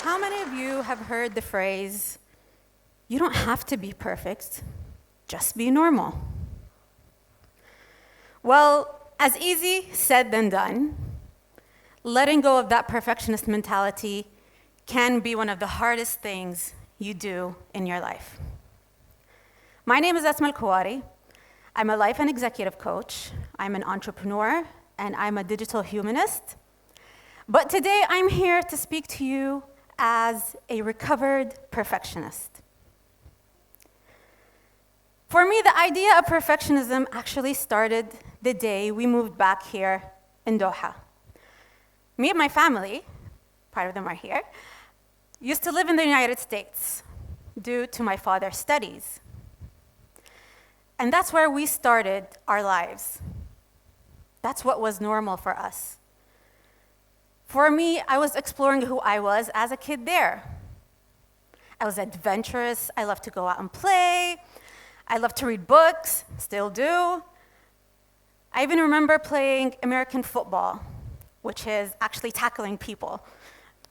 How many of you have heard the phrase, you don't have to be perfect, just be normal? Well, as easy said than done. Letting go of that perfectionist mentality can be one of the hardest things you do in your life. My name is Asmaa Al-Kuwari. I'm a life and executive coach. I'm an entrepreneur, and I'm a digital humanist. But today I'm here to speak to you as a recovered perfectionist. For me, the idea of perfectionism actually started the day we moved back here in Doha. Me and my family, part of them are here, used to live in the United States due to my father's studies. And that's where we started our lives. That's what was normal for us. For me, I was exploring who I was as a kid there. I was adventurous. I loved to go out and play. I loved to read books, still do. I even remember playing American football, which is actually tackling people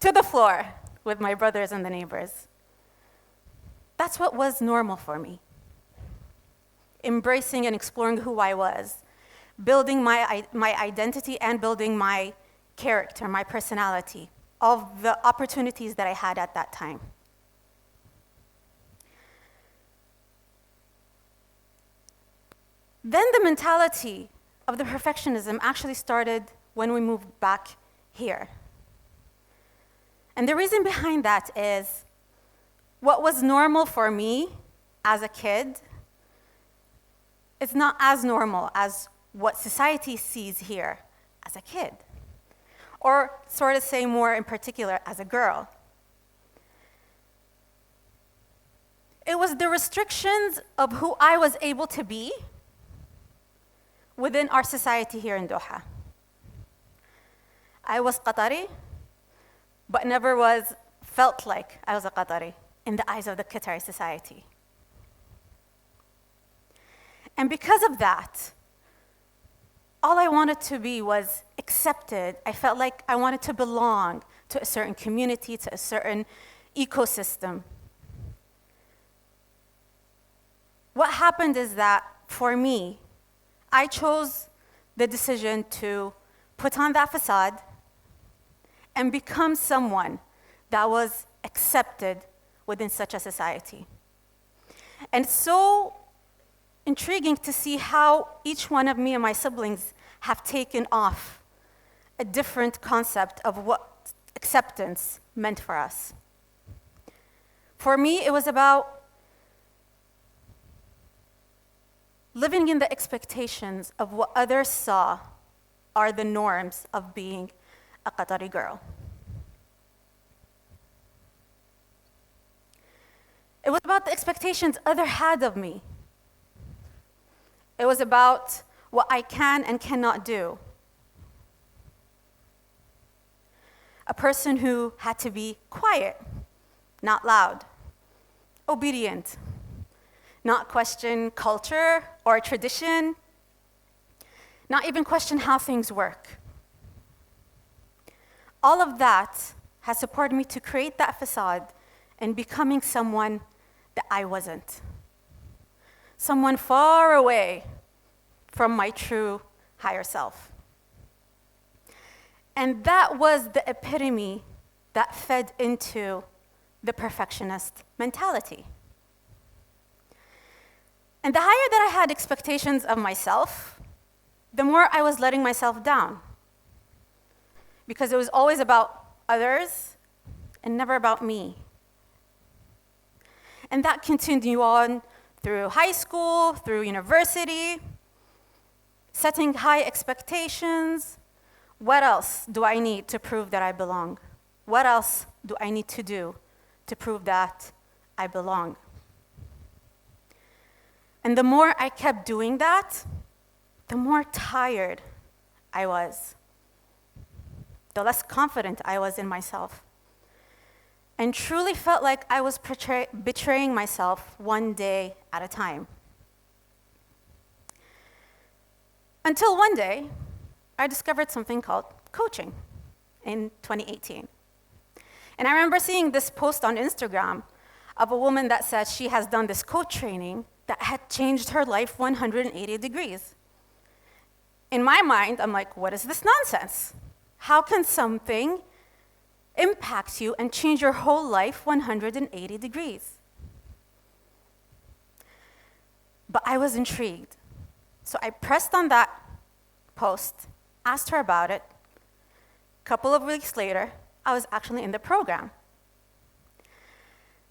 to the floor with my brothers and the neighbors. That's what was normal for me. Embracing and exploring who I was, building my identity and building my character, my personality, of the opportunities that I had at that time. Then the mentality of the perfectionism actually started when we moved back here. And the reason behind that is what was normal for me as a kid is not as normal as what society sees here as a kid. Or sort of say more in particular as a girl. It was the restrictions of who I was able to be within our society here in Doha. I was Qatari, but never felt like I was a Qatari in the eyes of the Qatari society. And because of that, all I wanted to be was accepted. I felt like I wanted to belong to a certain community, to a certain ecosystem. What happened is that, for me, I chose the decision to put on that facade and become someone that was accepted within such a society. And it's so intriguing to see how each one of me and my siblings have taken off a different concept of what acceptance meant for us. For me, it was about living in the expectations of what others saw are the norms of being a Qatari girl. It was about the expectations others had of me. It was about what I can and cannot do. A person who had to be quiet, not loud, obedient, not question culture or tradition, not even question how things work. All of that has supported me to create that facade and becoming someone that I wasn't. Someone far away from my true higher self. And that was the epitome that fed into the perfectionist mentality. And the higher that I had expectations of myself, the more I was letting myself down. Because it was always about others and never about me. And that continued on through high school, through university, setting high expectations. What else do I need to prove that I belong? What else do I need to do to prove that I belong? And the more I kept doing that, the more tired I was, the less confident I was in myself, and truly felt like I was betraying myself one day at a time. Until one day, I discovered something called coaching in 2018. And I remember seeing this post on Instagram of a woman that said she has done this coach training that had changed her life 180 degrees. In my mind, I'm like, what is this nonsense? How can something impact you and change your whole life 180 degrees? But I was intrigued. So I pressed on that post, asked her about it. A couple of weeks later, I was actually in the program.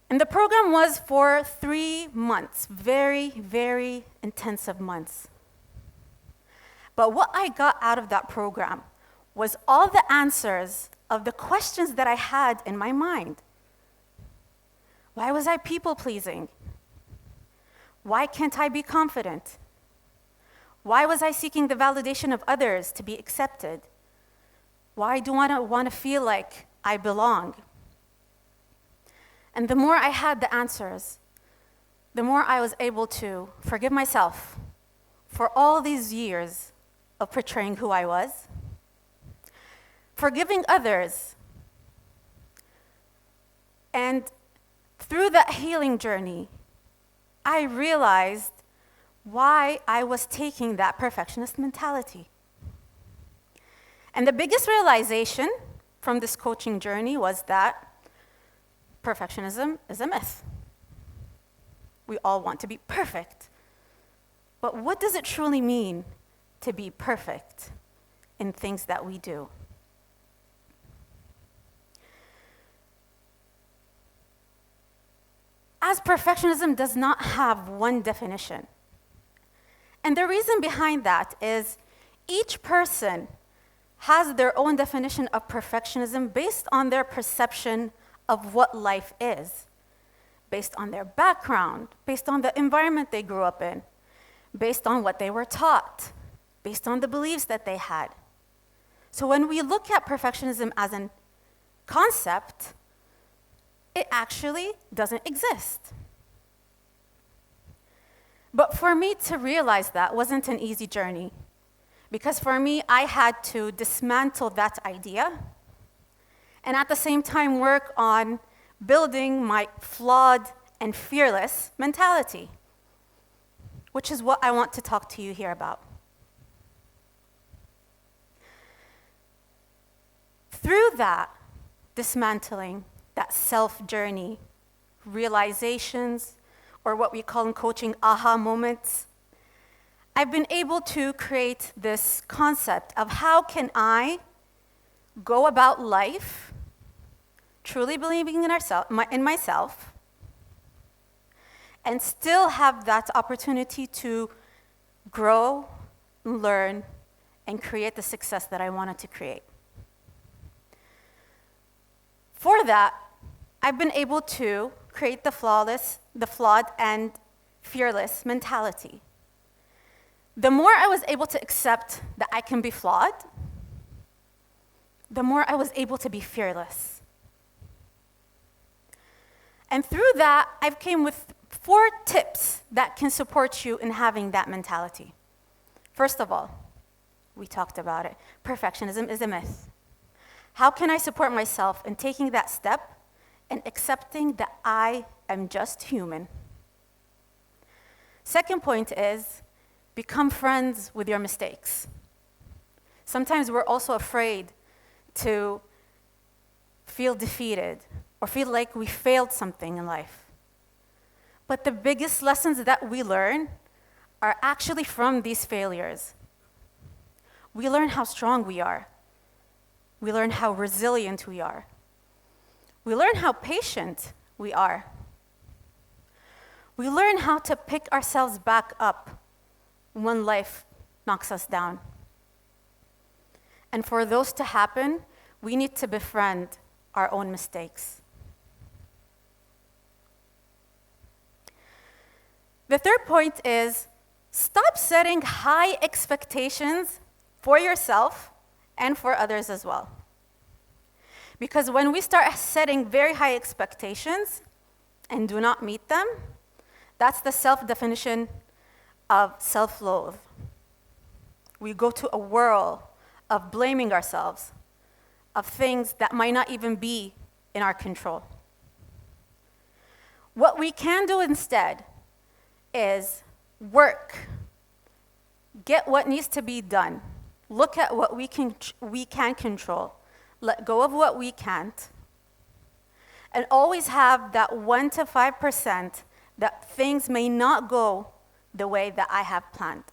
And the program was for 3 months, very, very intensive months. But what I got out of that program was all the answers of the questions that I had in my mind. Why was I people-pleasing? Why can't I be confident? Why was I seeking the validation of others to be accepted? Why do I want to feel like I belong? And the more I had the answers, the more I was able to forgive myself for all these years of portraying who I was, forgiving others. And through that healing journey, I realized why I was taking that perfectionist mentality. And the biggest realization from this coaching journey was that perfectionism is a myth. We all want to be perfect. But what does it truly mean to be perfect in things that we do? As perfectionism does not have one definition. And the reason behind that is each person has their own definition of perfectionism based on their perception of what life is, based on their background, based on the environment they grew up in, based on what they were taught, based on the beliefs that they had. So when we look at perfectionism as a concept, it actually doesn't exist. But for me to realize that wasn't an easy journey, because for me, I had to dismantle that idea and at the same time work on building my flawed and fearless mentality, which is what I want to talk to you here about. Through that dismantling, that self-journey, realizations, or what we call in coaching aha moments, I've been able to create this concept of how can I go about life truly believing in myself and still have that opportunity to grow, learn, and create the success that I wanted to create. For that, I've been able to create the flawed and fearless mentality. The more I was able to accept that I can be flawed, the more I was able to be fearless. And through that, I've came with 4 tips that can support you in having that mentality. First of all, we talked about it. Perfectionism is a myth. How can I support myself in taking that step and accepting that I am just human? Second point is become friends with your mistakes. Sometimes we're also afraid to feel defeated or feel like we failed something in life. But the biggest lessons that we learn are actually from these failures. We learn how strong we are. We learn how resilient we are. We learn how patient we are. We learn how to pick ourselves back up when life knocks us down. And for those to happen, we need to befriend our own mistakes. The third point is stop setting high expectations for yourself and for others as well. Because when we start setting very high expectations and do not meet them, that's the self-definition of self-loathe. We go to a whirl of blaming ourselves, of things that might not even be in our control. What we can do instead is work, get what needs to be done, look at what we can control, let go of what we can't, and always have that 1 to 5% that things may not go the way that I have planned.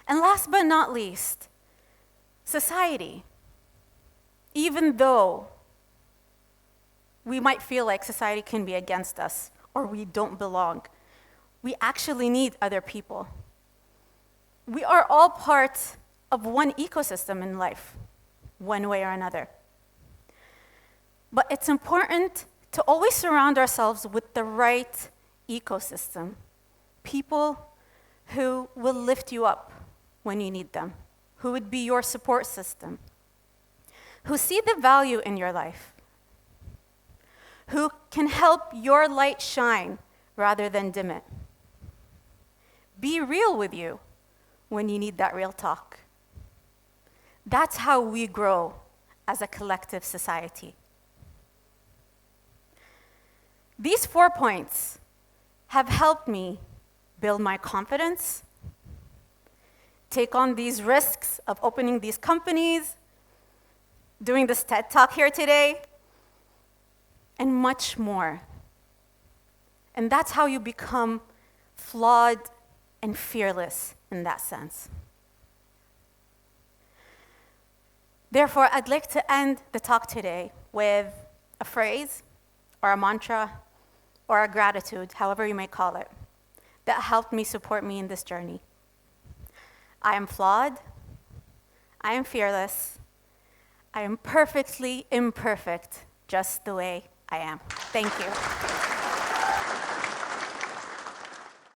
And last but not least, society. Even though we might feel like society can be against us or we don't belong, we actually need other people. We are all part of one ecosystem in life, one way or another. But it's important to always surround ourselves with the right ecosystem, people who will lift you up when you need them, who would be your support system, who see the value in your life, who can help your light shine rather than dim it. Be real with you when you need that real talk. That's how we grow as a collective society. These 4 points have helped me build my confidence, take on these risks of opening these companies, doing this TED Talk here today, and much more. And that's how you become flawed and fearless in that sense. Therefore, I'd like to end the talk today with a phrase or a mantra or a gratitude, however you may call it, that helped me support me in this journey. I am flawed. I am fearless. I am perfectly imperfect, just the way I am. Thank you.